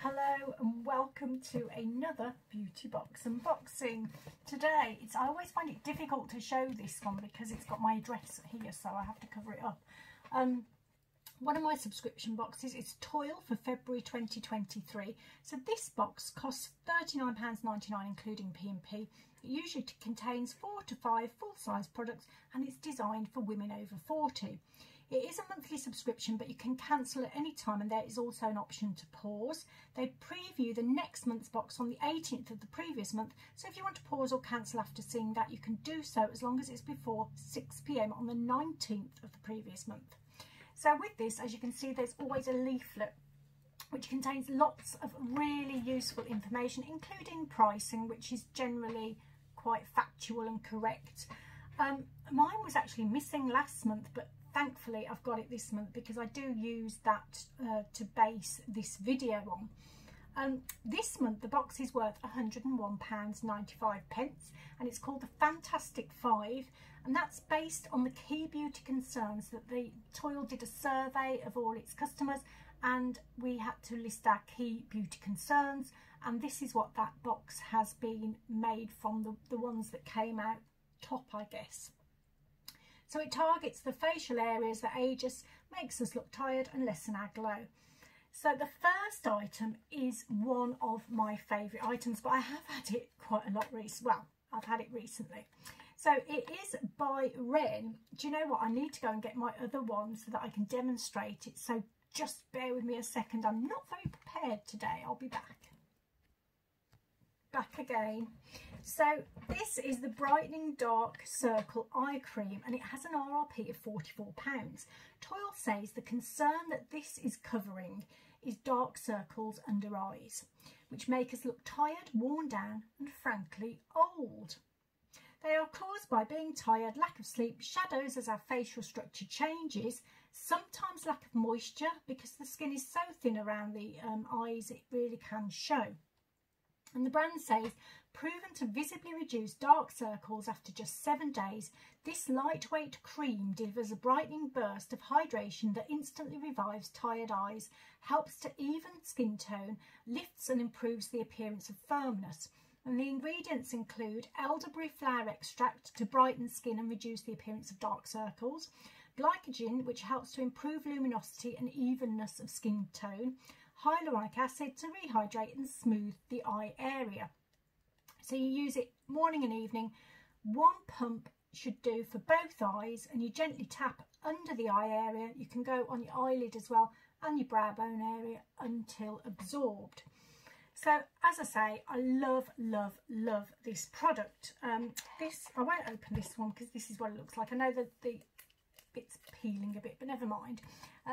Hello and welcome to another beauty box unboxing. Today, I always find it difficult to show this one because it's got my address here, so I have to cover it up. One of my subscription boxes is TOYL for February 2023. So this box costs £39.99 including P&P. It usually contains 4 to 5 full-size products and it's designed for women over 40. It is a monthly subscription, but you can cancel at any time, and there is also an option to pause. They preview the next month's box on the 18th of the previous month, so if you want to pause or cancel after seeing that, you can do so as long as it's before 6 p.m. on the 19th of the previous month. So with this, as you can see, there's always a leaflet which contains lots of really useful information, including pricing, which is generally quite factual and correct. Mine was actually missing last month, but thankfully I've got it this month because I do use that to base this video on. This month the box is worth £101.95 and it's called the Fantastic Five, and that's based on the key beauty concerns that the TOYL did a survey of all its customers, and we had to list our key beauty concerns, and this is what that box has been made from, the ones that came out top, I guess. So it targets the facial areas that age us, makes us look tired and lessen our glow. So the first item is one of my favourite items, but I have had it quite a lot recently. Well, I've had it recently. So it is by Ren. Do you know what? I need to go and get my other one so that I can demonstrate it. So just bear with me a second. I'm not very prepared today. I'll be back. Back again. So this is the Brightening Dark Circle Eye Cream, and it has an RRP of £44. TOYL says the concern that this is covering is dark circles under eyes, which make us look tired, worn down and frankly old. They are caused by being tired, lack of sleep, shadows as our facial structure changes, sometimes lack of moisture because the skin is so thin around the eyes it really can show. And the brand says, proven to visibly reduce dark circles after just 7 days, this lightweight cream delivers a brightening burst of hydration that instantly revives tired eyes, helps to even skin tone, lifts and improves the appearance of firmness. And the ingredients include elderberry flower extract to brighten skin and reduce the appearance of dark circles, glycogen, which helps to improve luminosity and evenness of skin tone, hyaluronic acid to rehydrate and smooth the eye area. So you use it morning and evening. One pump should do for both eyes, and you gently tap under the eye area. You can go on your eyelid as well and your brow bone area until absorbed. So as I say, I love this product. I won't open this one because this is what it looks like. I know that it's peeling a bit, but never mind.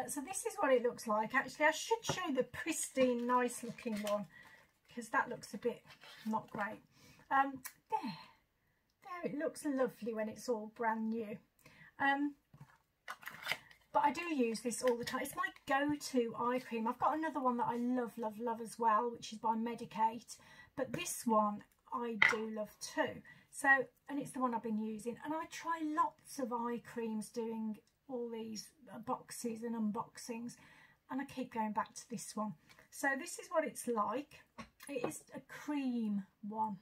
So this is what it looks like. Actually, I should show the pristine, nice looking one because that looks a bit not great. There it looks lovely when it's all brand new. But I do use this all the time. It's my go-to eye cream. I've got another one that I love as well, which is by Medicate, but this one I do love too. So, and it's the one I've been using, and I try lots of eye creams doing all these boxes and unboxings, and I keep going back to this one. So this is what it's like. It is a cream one,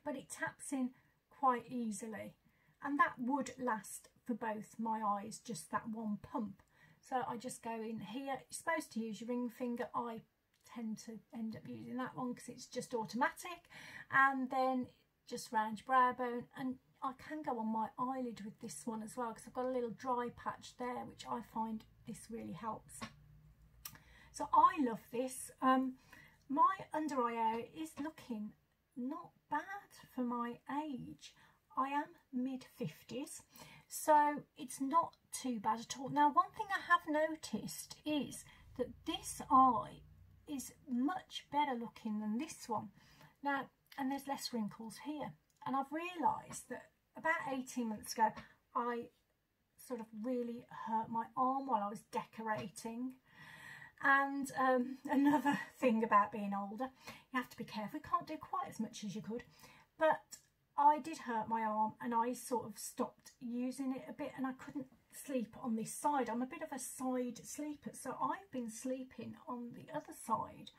but it taps in quite easily, and that would last for both my eyes, just that one pump. So I just go in here. You're supposed to use your ring finger. I tend to end up using that one because it's just automatic, and then just round your brow bone, and I can go on my eyelid with this one as well because I've got a little dry patch there, which I find this really helps. So I love this. My under eye area is looking not bad for my age. I am mid-50s, so it's not too bad at all. Now, one thing I have noticed is that this eye is much better looking than this one. Now, and there's less wrinkles here. And I've realised that about 18 months ago, I sort of really hurt my arm while I was decorating. And another thing about being older, you have to be careful. You can't do quite as much as you could. But I did hurt my arm, and I sort of stopped using it a bit, and I couldn't sleep on this side. I'm a bit of a side sleeper, so I've been sleeping on the other side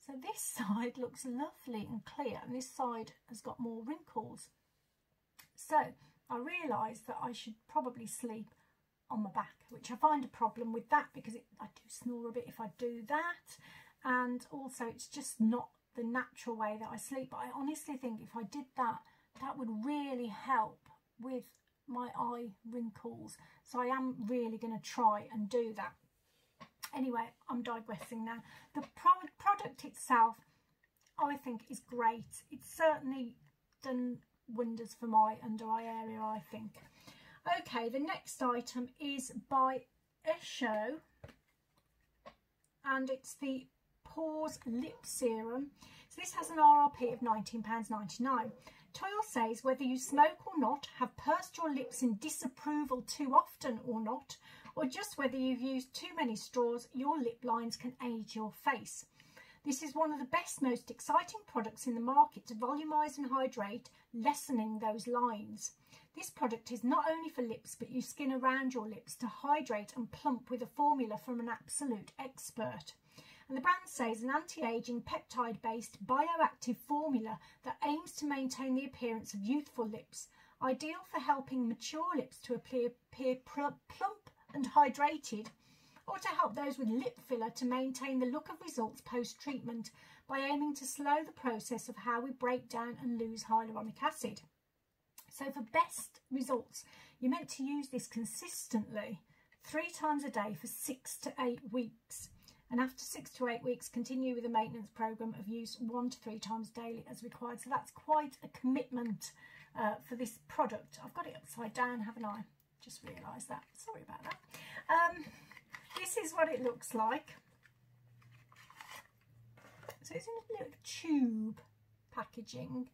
So this side looks lovely and clear, and this side has got more wrinkles. So I realised that I should probably sleep on my back, which I find a problem with that because I do snore a bit if I do that, and also it's just not the natural way that I sleep. But I honestly think if I did that, that would really help with my eye wrinkles. So I am really going to try and do that. Anyway, I'm digressing now. The product itself, I think, is great. It's certainly done wonders for my under eye area, I think. Okay, the next item is by Esho, and it's the Pores Lip Serum. So this has an RRP of £19.99. TOYL says whether you smoke or not, have pursed your lips in disapproval too often or not, or just whether you've used too many straws, your lip lines can age your face. This is one of the best, most exciting products in the market to volumise and hydrate, lessening those lines. This product is not only for lips, but your skin around your lips to hydrate and plump with a formula from an absolute expert. And the brand says an anti-aging peptide-based bioactive formula that aims to maintain the appearance of youthful lips, ideal for helping mature lips to appear plump and hydrated, or to help those with lip filler to maintain the look of results post-treatment by aiming to slow the process of how we break down and lose hyaluronic acid. So for best results, you're meant to use this consistently 3 times a day for 6 to 8 weeks. And after 6 to 8 weeks, continue with a maintenance program of use 1 to 3 times daily as required. So that's quite a commitment for this product. I've got it upside down, haven't I? Just realised that. Sorry about that. This is what it looks like. So it's in a little tube packaging,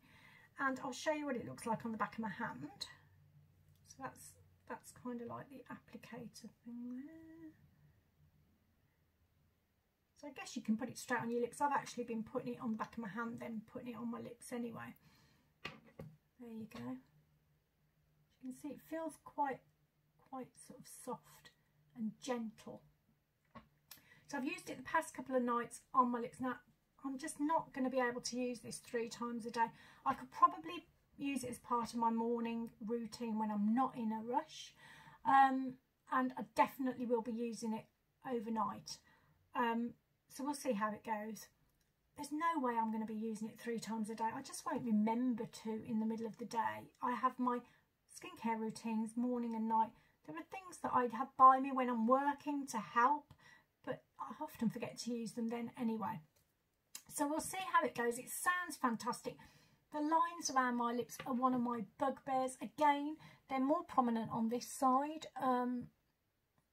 and I'll show you what it looks like on the back of my hand. So that's kind of like the applicator thing there. So I guess you can put it straight on your lips. I've actually been putting it on the back of my hand, then putting it on my lips anyway. There you go. You can see it feels quite sort of soft and gentle. So I've used it the past couple of nights on my lips. Now I'm just not going to be able to use this 3 times a day. I could probably use it as part of my morning routine when I'm not in a rush, and I definitely will be using it overnight. So we'll see how it goes. There's no way I'm going to be using it 3 times a day. I just won't remember to in the middle of the day. I have my skincare routines morning and night. There are things that I have by me when I'm working to help, but I often forget to use them then anyway. So we'll see how it goes. It sounds fantastic. The lines around my lips are one of my bugbears. Again, they're more prominent on this side. I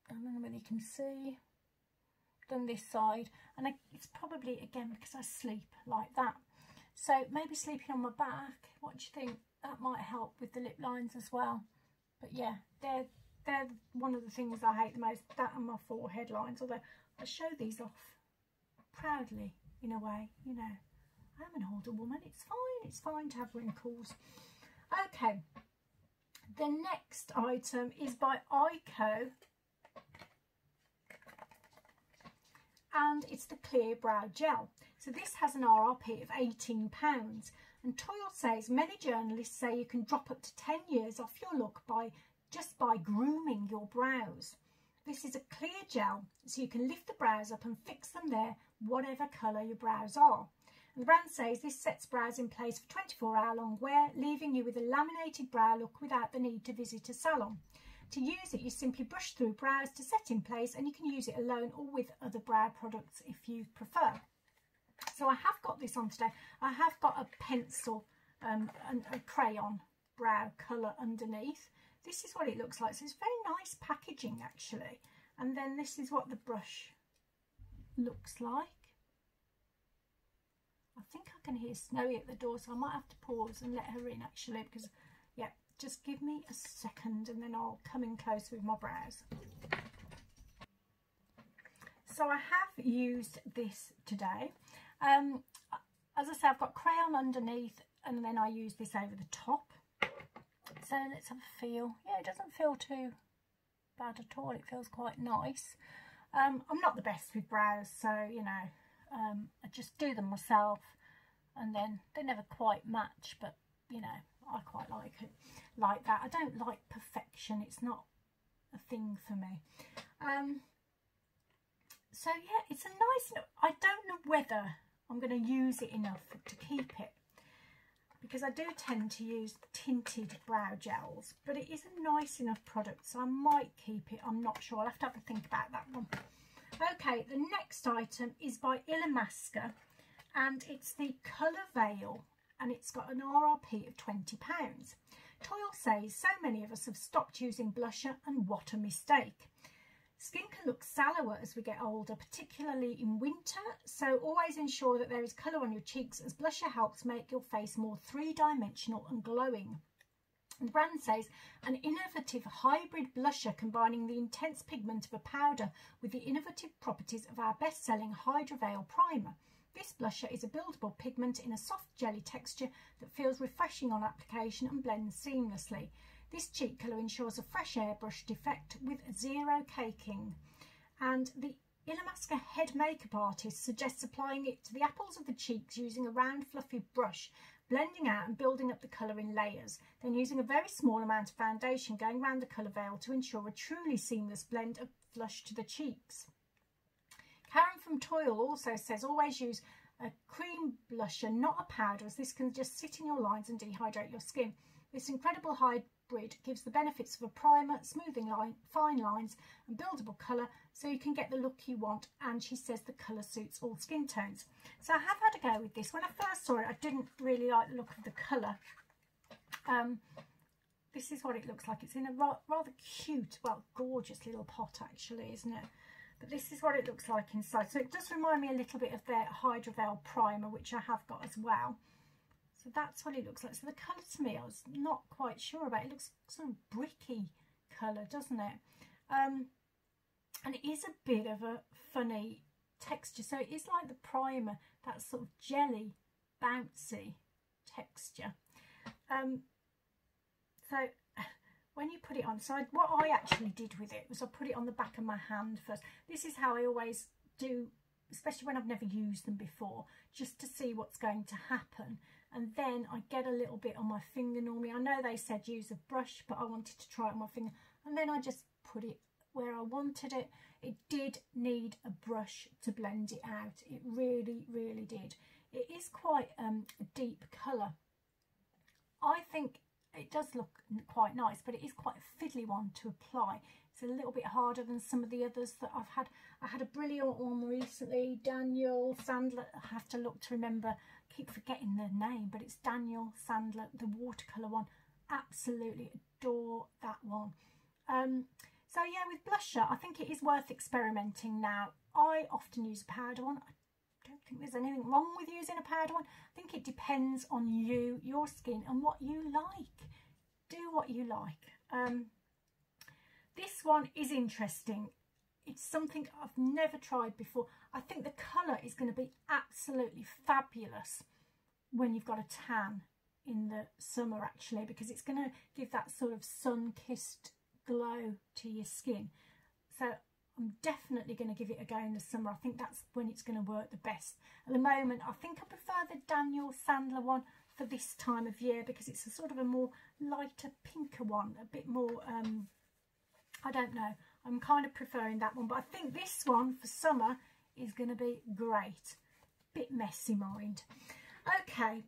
don't know whether you can see, than this side. And it's probably, again, because I sleep like that. So maybe sleeping on my back, what do you think? That might help with the lip lines as well. But yeah, they're one of the things I hate the most, that and my forehead lines. Although I show these off proudly in a way, you know. I'm an older woman, it's fine to have wrinkles. Okay, the next item is by Ico, and it's the Clear Brow Gel. So this has an RRP of £18, and TOYL says many journalists say you can drop up to 10 years off your look just by grooming your brows. This is a clear gel, so you can lift the brows up and fix them there, whatever colour your brows are. And the brand says this sets brows in place for 24-hour-long wear, leaving you with a laminated brow look without the need to visit a salon. To use it, you simply brush through brows to set in place, and you can use it alone or with other brow products if you prefer. So I have got this on today. I have got a pencil and a crayon brow colour underneath. This is what it looks like. So it's very nice packaging actually. And then this is what the brush looks like. I think I can hear Snowy at the door, so I might have to pause and let her in actually, because yeah, just give me a second and then I'll come in close with my brows. So I have used this today. As I say, I've got crayon underneath and then I use this over the top. So let's have a feel. Yeah, it doesn't feel too bad at all. It feels quite nice. I'm not the best with brows, so you know, I just do them myself, and then they never quite match, but you know, I quite like it like that. I don't like perfection, it's not a thing for me. So yeah, it's a nice, I don't know whether I'm going to use it enough to keep it, because I do tend to use tinted brow gels, but it is a nice enough product, so I might keep it. I'm not sure, I'll have to have a think about that one. Okay, the next item is by Illamasqua, and it's the Colour Veil, and it's got an RRP of £20. TOYL says, so many of us have stopped using blusher, and what a mistake. Skin can look sallower as we get older, particularly in winter, so always ensure that there is colour on your cheeks, as blusher helps make your face more three-dimensional and glowing. And the brand says, an innovative hybrid blusher combining the intense pigment of a powder with the innovative properties of our best-selling Hydra Veil Primer. This blusher is a buildable pigment in a soft jelly texture that feels refreshing on application and blends seamlessly. This cheek colour ensures a fresh airbrushed effect with zero caking. And the Illamasqua head makeup artist suggests applying it to the apples of the cheeks using a round fluffy brush, blending out and building up the colour in layers, then using a very small amount of foundation going around the colour veil to ensure a truly seamless blend of blush to the cheeks. Karen from TOYL also says always use a cream blusher, not a powder, as this can just sit in your lines and dehydrate your skin. This incredible hybrid gives the benefits of a primer, smoothing fine lines and buildable colour, so you can get the look you want, and she says the colour suits all skin tones. So I have had a go with this. When I first saw it, I didn't really like the look of the colour. This is what it looks like. It's in a rather cute, well, gorgeous little pot actually, isn't it? But this is what it looks like inside. So it does remind me a little bit of their Hydra Veil Primer, which I have got as well. So that's what it looks like. So the colour to me, I was not quite sure about. It looks sort of bricky colour, doesn't it? And it is a bit of a funny texture. So it is like the primer, that sort of jelly, bouncy texture. So when you put it on, so what I actually did with it was I put it on the back of my hand first. This is how I always do, especially when I've never used them before, just to see what's going to happen. And then I get a little bit on my finger normally. I know they said use a brush, but I wanted to try it on my finger. And then I just put it where I wanted it. It did need a brush to blend it out. It really, really did. It is quite a deep colour. I think it does look quite nice, but it is quite a fiddly one to apply. It's a little bit harder than some of the others that I've had. I had a brilliant one recently, Daniel Sandler. I have to look to remember, keep forgetting the name, but it's Daniel Sandler, the watercolour one. Absolutely adore that one. So yeah, with blusher, I think it is worth experimenting now. I often use a powder one. I don't think there's anything wrong with using a powder one. I think it depends on you, your skin, and what you like. Do what you like. This one is interesting. It's something I've never tried before. I think the colour is going to be absolutely fabulous when you've got a tan in the summer, actually, because it's going to give that sort of sun-kissed glow to your skin. So I'm definitely going to give it a go in the summer. I think that's when it's going to work the best. At the moment, I think I prefer the Daniel Sandler one for this time of year, because it's a sort of a more lighter, pinker one, a bit more, I don't know. I'm kind of preferring that one, but I think this one for summer is going to be great. Bit messy, mind. Okay,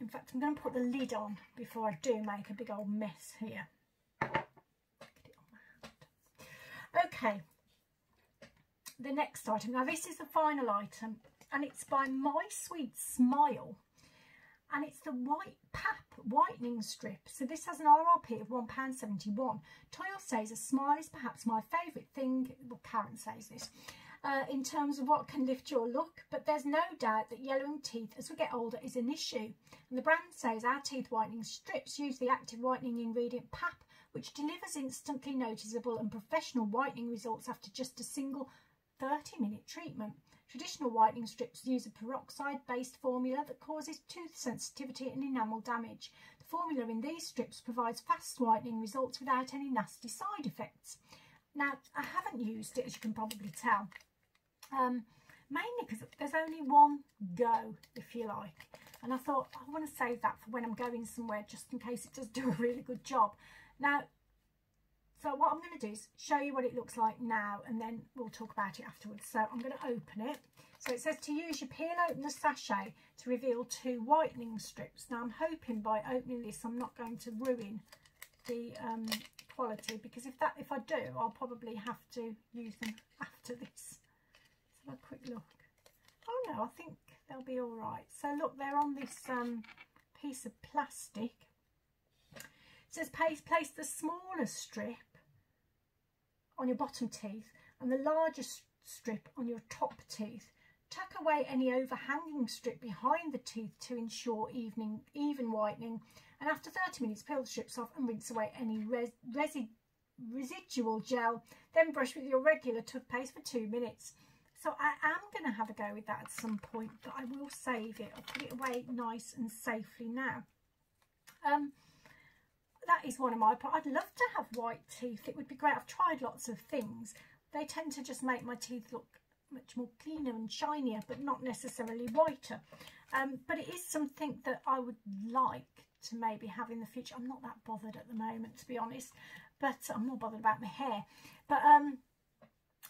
in fact, I'm going to put the lid on before I do make a big old mess here. Get it on my hand. Okay, the next item. Now, this is the final item, and it's by My Sweet Smile, and it's the White Pap Whitening Strip. So this has an RRP of £1.71. TOYL says a smile is perhaps my favourite thing, well, Karen says this, in terms of what can lift your look, but there's no doubt that yellowing teeth as we get older is an issue. And the brand says our teeth whitening strips use the active whitening ingredient PAP, which delivers instantly noticeable and professional whitening results after just a single 30-minute treatment. Traditional whitening strips use a peroxide-based formula that causes tooth sensitivity and enamel damage. The formula in these strips provides fast whitening results without any nasty side effects. Now, I haven't used it, as you can probably tell, mainly because there's only one go, if you like. And I thought, I want to save that for when I'm going somewhere, just in case it does do a really good job. Now, so what I'm going to do is show you what it looks like now, and then we'll talk about it afterwards. So I'm going to open it. So it says to use your peel opener sachet to reveal 2 whitening strips. Now I'm hoping by opening this I'm not going to ruin the quality, because if I do, I'll probably have to use them after this. Let's have a quick look. Oh no, I think they'll be all right. So look, they're on this piece of plastic. It says place the smaller strip on your bottom teeth and the larger strip on your top teeth. Tuck away any overhanging strip behind the teeth to ensure even whitening, and after 30 minutes peel the strips off and rinse away any residual gel, then brush with your regular toothpaste for 2 minutes. So I am going to have a go with that at some point, but I will save it. I'll put it away nice and safely now. That is one of my... I'd love to have white teeth. It would be great. I've tried lots of things. They tend to just make my teeth look much more cleaner and shinier, but not necessarily whiter. But it is something that I would like to maybe have in the future. I'm not that bothered at the moment, to be honest, but I'm more bothered about my hair. But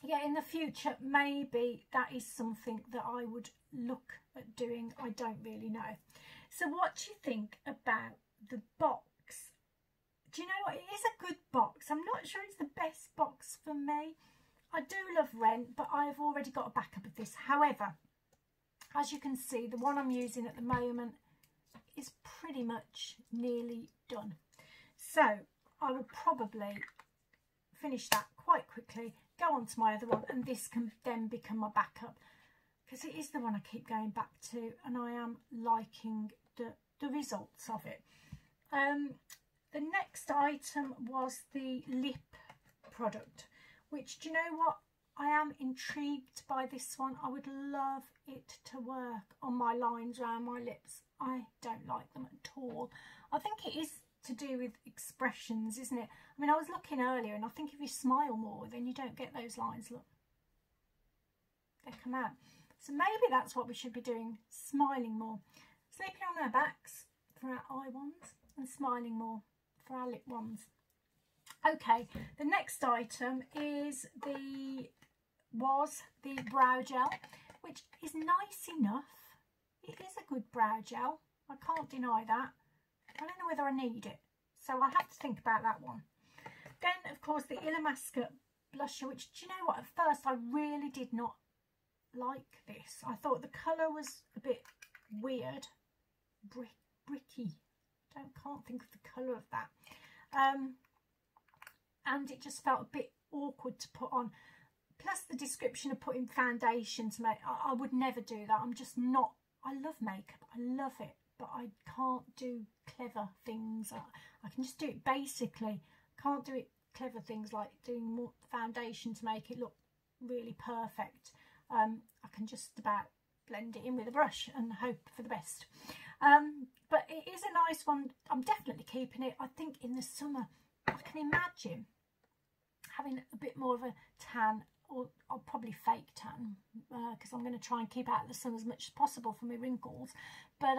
yeah, in the future, maybe that is something that I would look at doing. I don't really know. So what do you think about the box? Do you know what? It is a good box. I'm not sure it's the best box for me. I do love Ren, but I've already got a backup of this. However, as you can see, the one I'm using at the moment is pretty much nearly done. So I will probably finish that quite quickly, go on to my other one, and this can then become my backup, because it is the one I keep going back to, and I am liking the results of it. The next item was the lip product, which, do you know what? I am intrigued by this one. I would love it to work on my lines around my lips. I don't like them at all. I think it is to do with expressions, isn't it? I mean, I was looking earlier, and I think if you smile more, then you don't get those lines. Look, they come out. So maybe that's what we should be doing, smiling more. Sleeping on our backs for our eye ones, and smiling more for our lip ones. Okay, the next item is the brow gel, which is nice enough. It is a good brow gel. I can't deny that. I don't know whether I need it, so I'll have to think about that one. Then, of course, the Illamasqua blusher, which, do you know what? At first, I really did not like this. I thought the colour was a bit weird, bricky. Can't think of the colour of that. And it just felt a bit awkward to put on. Plus the description of putting foundation to make, I would never do that. I'm just not, I love makeup, I love it, but I can't do clever things. I can just do it basically. Can't do it clever things like doing more foundation to make it look really perfect. I can just about blend it in with a brush and hope for the best. But it is a nice one. I'm definitely keeping it. I think in the summer I can imagine having a bit more of a tan, or I'll probably fake tan, because I'm going to try and keep out of the sun as much as possible for my wrinkles. But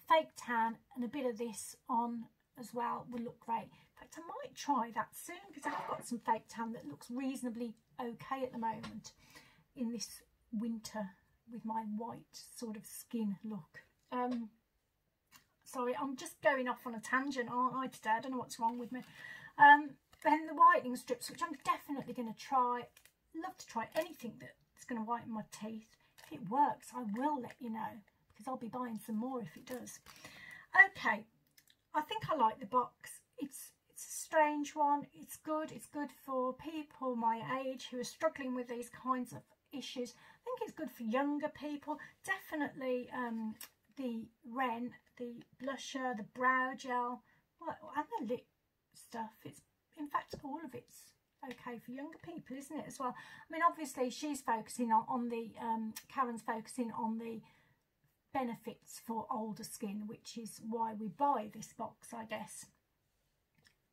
fake tan and a bit of this on as well will look great. In fact, I might try that soon, because I've got some fake tan that looks reasonably okay at the moment in this winter with my white sort of skin look. Sorry, I'm just going off on a tangent, aren't I, today? I don't know what's wrong with me. Then the whitening strips, which I'm definitely going to try. Love to try anything that's going to whiten my teeth. If it works, I will let you know, because I'll be buying some more if it does. Okay, I think I like the box. It's a strange one. It's good. It's good for people my age who are struggling with these kinds of issues. I think it's good for younger people. Definitely the Ren, the blusher, the brow gel, and the lip stuff. It's, in fact, all of it's okay for younger people, isn't it, as well? I mean, obviously she's focusing on the Karen's focusing on the benefits for older skin, which is why we buy this box, I guess.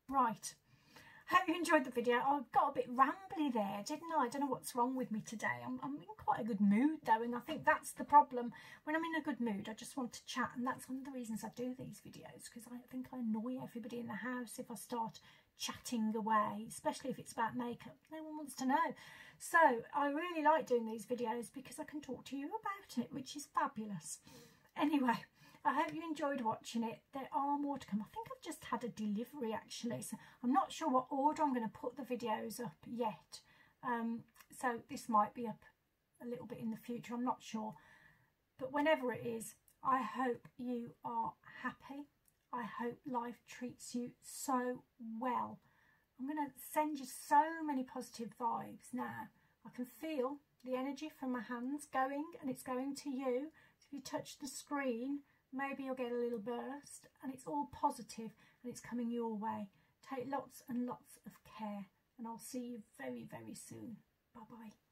Right, Hope you enjoyed the video. I got a bit rambly there, didn't I? I don't know what's wrong with me today. I'm in quite a good mood though, and I think that's the problem. When I'm in a good mood, I just want to chat, and that's one of the reasons I do these videos, because I think I annoy everybody in the house if I start chatting away, especially if it's about makeup. No one wants to know. So I really like doing these videos because I can talk to you about it, which is fabulous. Anyway, I hope you enjoyed watching it. There are more to come. I think I've just had a delivery actually, so I'm not sure what order I'm going to put the videos up yet. So this might be up a little bit in the future, I'm not sure. But whenever it is, I hope you are happy. I hope life treats you so well. I'm going to send you so many positive vibes now. I can feel the energy from my hands going, and it's going to you. If you touch the screen, maybe you'll get a little burst, and it's all positive and it's coming your way. Take lots and lots of care, and I'll see you very, very soon. Bye bye.